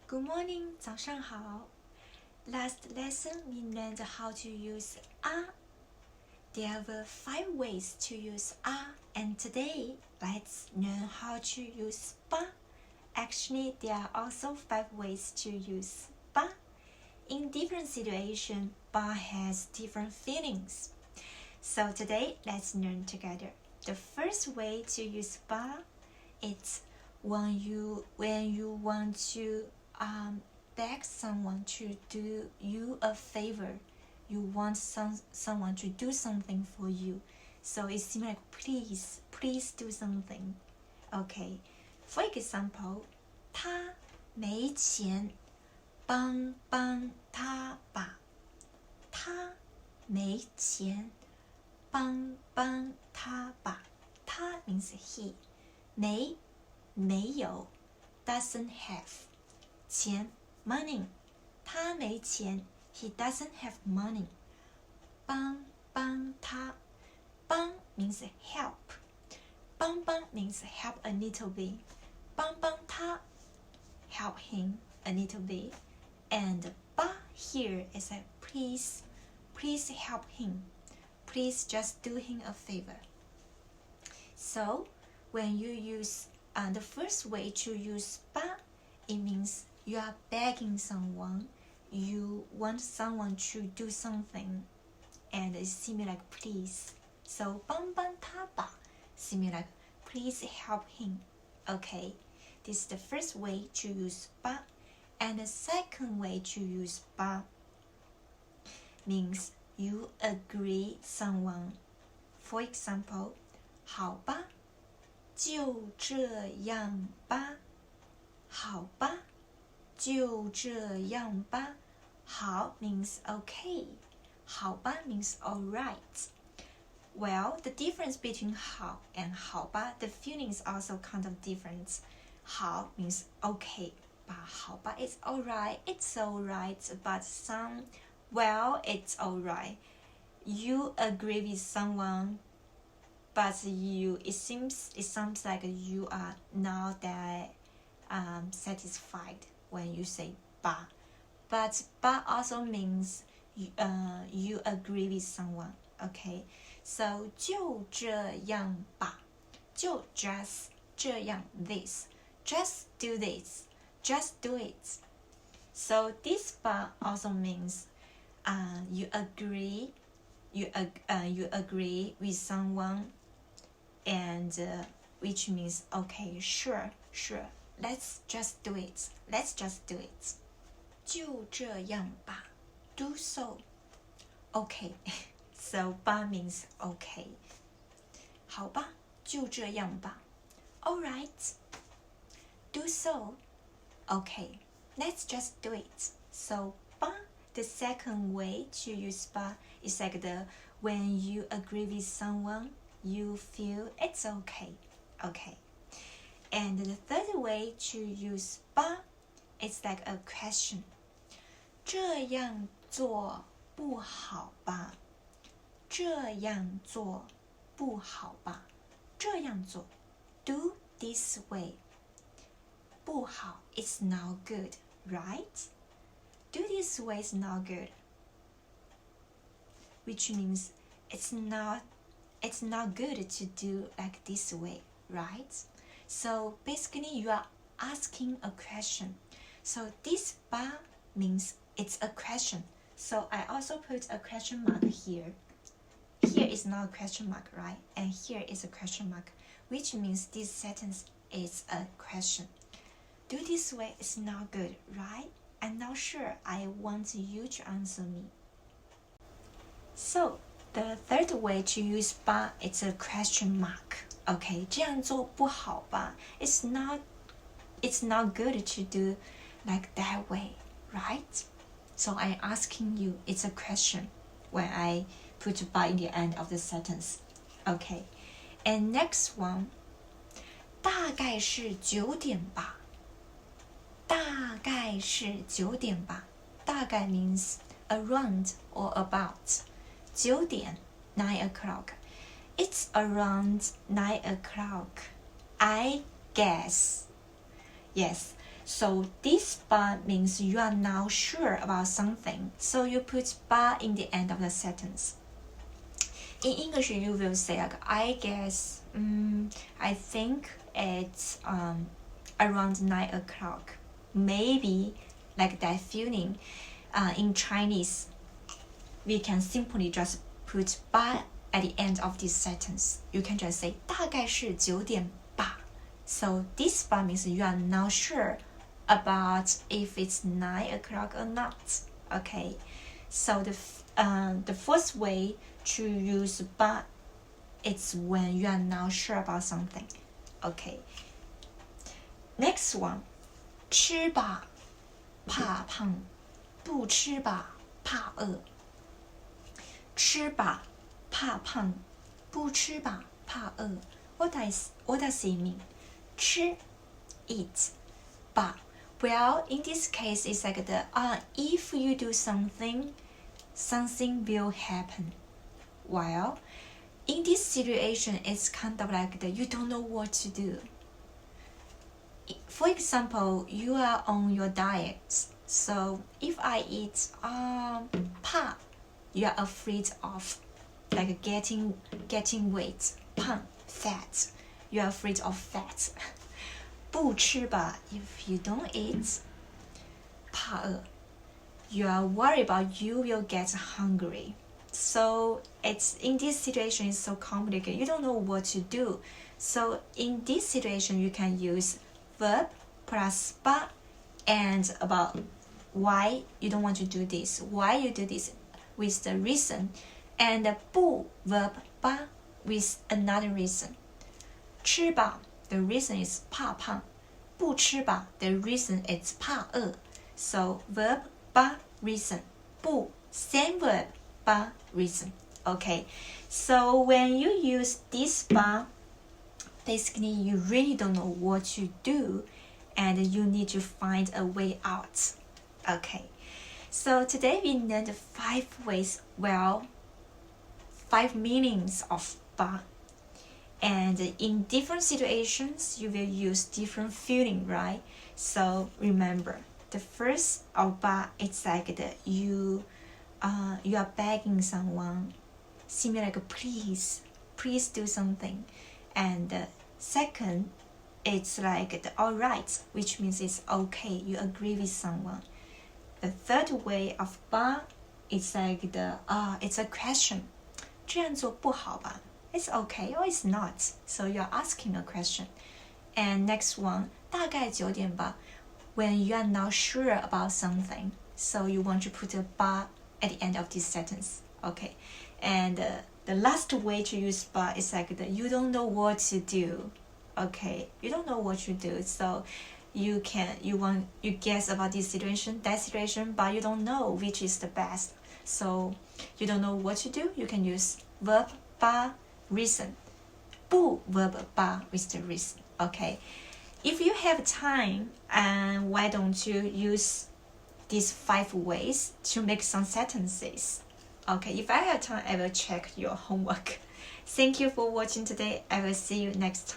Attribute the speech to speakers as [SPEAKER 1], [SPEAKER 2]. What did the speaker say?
[SPEAKER 1] Good morning, 早上好。Last lesson we learned how to use a. There were 5 ways to use a, and today let's learn how to use ba. Actually, there are also 5 ways to use ba. In different situations, ba has different feelings. So today, let's learn together. The first way to use ba is when you want to beg someone to do you a favor. You want someone to do something for you. So it seems like please do something. Okay. For example, 他没钱，帮帮他吧。他没钱，帮帮他吧。他 means he. 没有 doesn't have. 钱 money. 他没钱 he doesn't have money. 帮帮他，帮 means help. 帮帮 means help a little bit. 帮帮他 help him a little bit. And 吧 here is a please help him. Please just do him a favor. So when you use the first way to use 吧, it means you are begging someone, you want someone to do something, and it seems like please. So 帮帮他吧 seems like please help him. Okay, this is the first way to use 吧. And the second way to use 吧 means you agree someone. For example, 好吧，就这样吧。好吧，就这样吧。好 means okay. 好吧 means alright. Well, the difference between 好 and 好吧, the feeling is also kind of different. 好 means okay, but 好吧 is alright, it's alright, but well, it's alright. You agree with someone, but it sounds like you are not that satisfied when you say 吧. But 吧 also means you agree with someone. Okay, so 就这样吧，就 just 这样 this, just do this, just do it. So this 吧 also means you agree with someone, and which means okay, sure, let's just do it. 就这样吧 do so. Okay. So 吧 means okay. 好吧，就这样吧 Alright. Do so. Okay. Let's just do it. So 吧 the second way to use 吧 is like when you agree with someone, you feel it's okay. Okay. And the third way to use 吧 is like a question. 这样做不好吧？这样做不好吧？这样做 do this way. 不好 is not good, right? Do this way is not good, which means it's not good to do like this way, right? So basically you are asking a question. So this 吧 means it's a question. So I also put a question mark here. Here is not a question mark, right? And here is a question mark, which means this sentence is a question. Do this way is not good, right? I'm not sure. I want you to answer me. So the third way to use 吧 is a question mark. Okay, 这样做不好吧? It's not good to do like that way, right? So I'm asking you, it's a question when I put 吧 in the end of the sentence. Okay, and next one, 大概是9点吧。大概是9点吧。大概 means around or about. 9点 9 o'clock. It's around 9 o'clock. I guess. Yes. So this but means you are not sure about something. So you put but in the end of the sentence. In English, you will say like, I guess, I think it's around 9 o'clock. Maybe like that feeling. In Chinese, we can simply just put but at the end of this sentence. You can just say 大概是9点吧. So this but means you are not sure about if it's 9 o'clock or not. Okay. So the first way to use but it's when you are not sure about something. Okay. Next one. 吃吧怕胖不吃吧怕饿吃吧怕胖不吃吧怕饿 What does it mean? 吃 eat 吧 Well, in this case, it's like the if you do something will happen. While in this situation, it's kind of like you don't know what to do. For example, you are on your diet. So if I eat pa, you are afraid of like getting weight. 胖 fat, you are afraid of fat. 不吃吧 if you don't eat. 怕饿 you are worried about you will get hungry. So it's in this situation it's so complicated. You don't know what to do. So in this situation you can use verb plus ba and about why you don't want to do this, why you do this with the reason, and 不 verb ba with another reason. 吃吧 the reason is 怕胖，不吃吧 the reason is 怕饿。So verb ba reason, 不 same verb ba reason. Okay, so when you use this ba, basically you really don't know what to do and you need to find a way out. Okay, so today we learned 5 ways, 5 meanings of ba. And in different situations, you will use different feeling, right? So remember, the first of ba, it's like you are begging someone, similar like please do something. And second, it's like the alright, which means it's okay, you agree with someone. The third way of ba, it's like it's a question. 这样做不好吧? It's okay or it's not. So you're asking a question. And next one, 大概9点吧, when you are not sure about something. So you want to put a ba at the end of this sentence. Okay. And the last way to use ba is like you don't know what to do. Okay. You don't know what to do. So you guess about this situation, that situation, but you don't know which is the best. So you don't know what to do. You can use verb ba reason. 不 verb ba with the reason. Okay. If you have time, and why don't you use these 5 ways to make some sentences? Okay, if I have time, I will check your homework. Thank you for watching today. I will see you next time.